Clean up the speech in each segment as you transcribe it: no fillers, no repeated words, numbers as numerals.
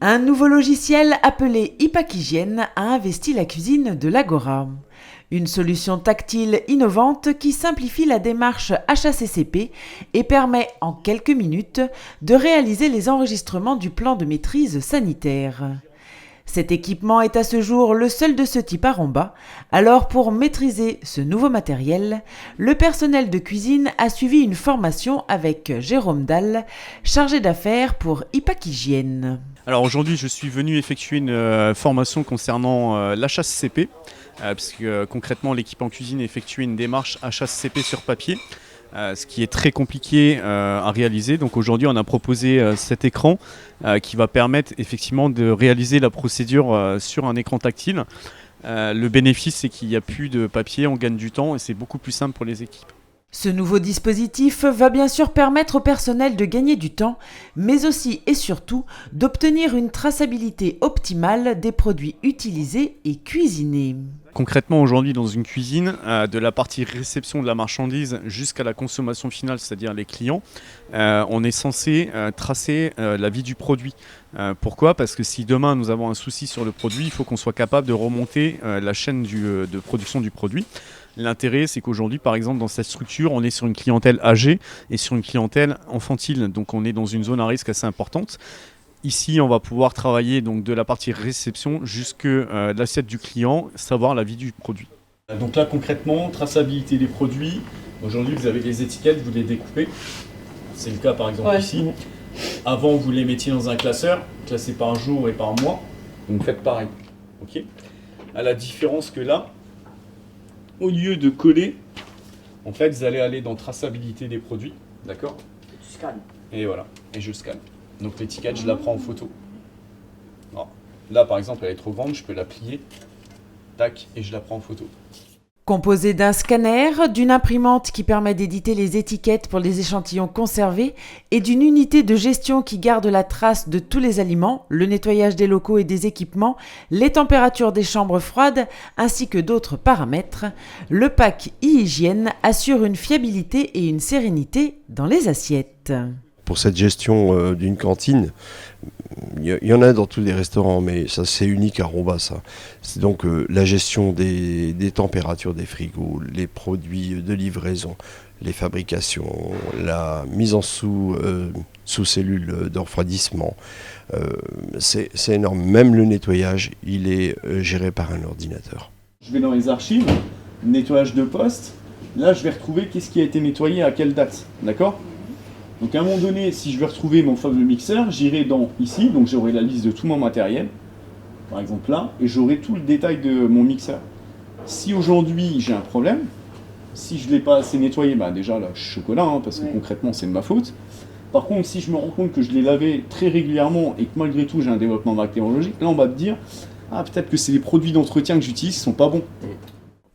Un nouveau logiciel appelé Ipak Hygiène a investi la cuisine de l'Agora. Une solution tactile innovante qui simplifie la démarche HACCP et permet en quelques minutes de réaliser les enregistrements du plan de maîtrise sanitaire. Cet équipement est à ce jour le seul de ce type à Romba. Alors pour maîtriser ce nouveau matériel, le personnel de cuisine a suivi une formation avec Jérôme Dalle, chargé d'affaires pour Ipak Hygiène. Alors aujourd'hui, je suis venu effectuer une formation concernant l'HACCP, puisque concrètement l'équipe en cuisine effectuait une démarche HACCP sur papier, ce qui est très compliqué à réaliser. Donc aujourd'hui, on a proposé cet écran qui va permettre effectivement de réaliser la procédure sur un écran tactile. Le bénéfice, c'est qu'il n'y a plus de papier, on gagne du temps et c'est beaucoup plus simple pour les équipes. Ce nouveau dispositif va bien sûr permettre au personnel de gagner du temps, mais aussi et surtout d'obtenir une traçabilité optimale des produits utilisés et cuisinés. Concrètement, aujourd'hui, dans une cuisine, de la partie réception de la marchandise jusqu'à la consommation finale, c'est-à-dire les clients, on est censé tracer la vie du produit. Pourquoi ? Parce que si demain nous avons un souci sur le produit, il faut qu'on soit capable de remonter la chaîne de production du produit. L'intérêt, c'est qu'aujourd'hui, par exemple, dans cette structure, on est sur une clientèle âgée et sur une clientèle infantile. Donc on est dans une zone à risque assez importante. Ici, on va pouvoir travailler donc, de la partie réception jusqu'à l'assiette du client, savoir la vie du produit. Donc là, concrètement, traçabilité des produits. Aujourd'hui, vous avez les étiquettes, vous les découpez. C'est le cas, par exemple, ici. Avant, vous les mettiez dans un classeur, classé par jour et par mois. Donc faites pareil. Okay. À la différence que là, au lieu de coller, en fait, vous allez aller dans traçabilité des produits. D'accord ? Tu scannes. Et voilà, et je scanne. Donc l'étiquette, je la prends en photo. Alors, là, par exemple, elle est trop grande, je peux la plier. Tac, et je la prends en photo. Composé d'un scanner, d'une imprimante qui permet d'éditer les étiquettes pour les échantillons conservés et d'une unité de gestion qui garde la trace de tous les aliments, le nettoyage des locaux et des équipements, les températures des chambres froides ainsi que d'autres paramètres, le pack e-hygiène assure une fiabilité et une sérénité dans les assiettes. Pour cette gestion d'une cantine, il y en a dans tous les restaurants, mais ça c'est unique à Romba, ça. C'est donc la gestion des températures des frigos, les produits de livraison, les fabrications, la mise en sous cellules de refroidissement. C'est énorme. Même le nettoyage, il est géré par un ordinateur. Je vais dans les archives, nettoyage de poste. Là, je vais retrouver qu'est-ce qui a été nettoyé à quelle date. D'accord ? Donc à un moment donné, si je veux retrouver mon fameux mixeur, j'irai dans ici, donc j'aurai la liste de tout mon matériel, par exemple là, et j'aurai tout le détail de mon mixeur. Si aujourd'hui j'ai un problème, si je ne l'ai pas assez nettoyé, bah déjà là je suis chocolat, parce que concrètement c'est de ma faute. Par contre, si je me rends compte que je l'ai lavé très régulièrement et que malgré tout j'ai un développement bactériologique, là on va me dire, ah peut-être que c'est les produits d'entretien que j'utilise qui ne sont pas bons.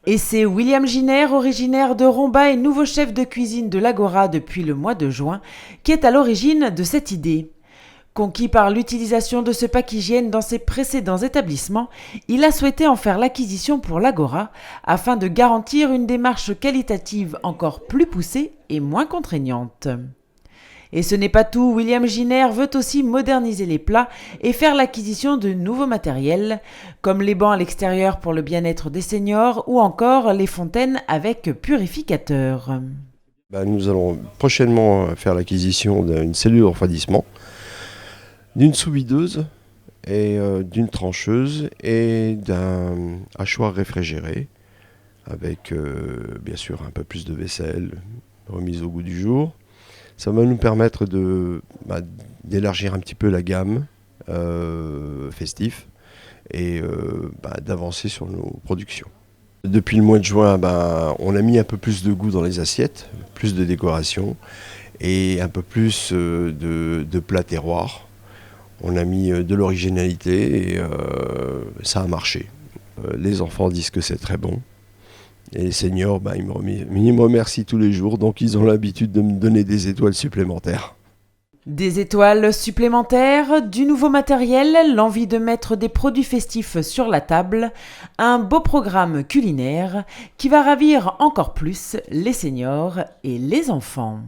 Et c'est William Giner, originaire de Romba et nouveau chef de cuisine de l'Agora depuis le mois de juin, qui est à l'origine de cette idée. Conquis par l'utilisation de ce pack hygiène dans ses précédents établissements, il a souhaité en faire l'acquisition pour l'Agora afin de garantir une démarche qualitative encore plus poussée et moins contraignante. Et ce n'est pas tout, William Giner veut aussi moderniser les plats et faire l'acquisition de nouveaux matériels, comme les bancs à l'extérieur pour le bien-être des seniors ou encore les fontaines avec purificateur. Nous allons prochainement faire l'acquisition d'une cellule de refroidissement, d'une sous-videuse et d'une trancheuse et d'un hachoir réfrigéré avec bien sûr un peu plus de vaisselle remise au goût du jour. Ça va nous permettre d'élargir un petit peu la gamme festif et d'avancer sur nos productions. Depuis le mois de juin, on a mis un peu plus de goût dans les assiettes, plus de décoration et un peu plus de plats terroirs. On a mis de l'originalité et ça a marché. Les enfants disent que c'est très bon. Et les seniors, ils me remercient tous les jours, donc ils ont l'habitude de me donner des étoiles supplémentaires. Des étoiles supplémentaires, du nouveau matériel, l'envie de mettre des produits festifs sur la table, un beau programme culinaire qui va ravir encore plus les seniors et les enfants.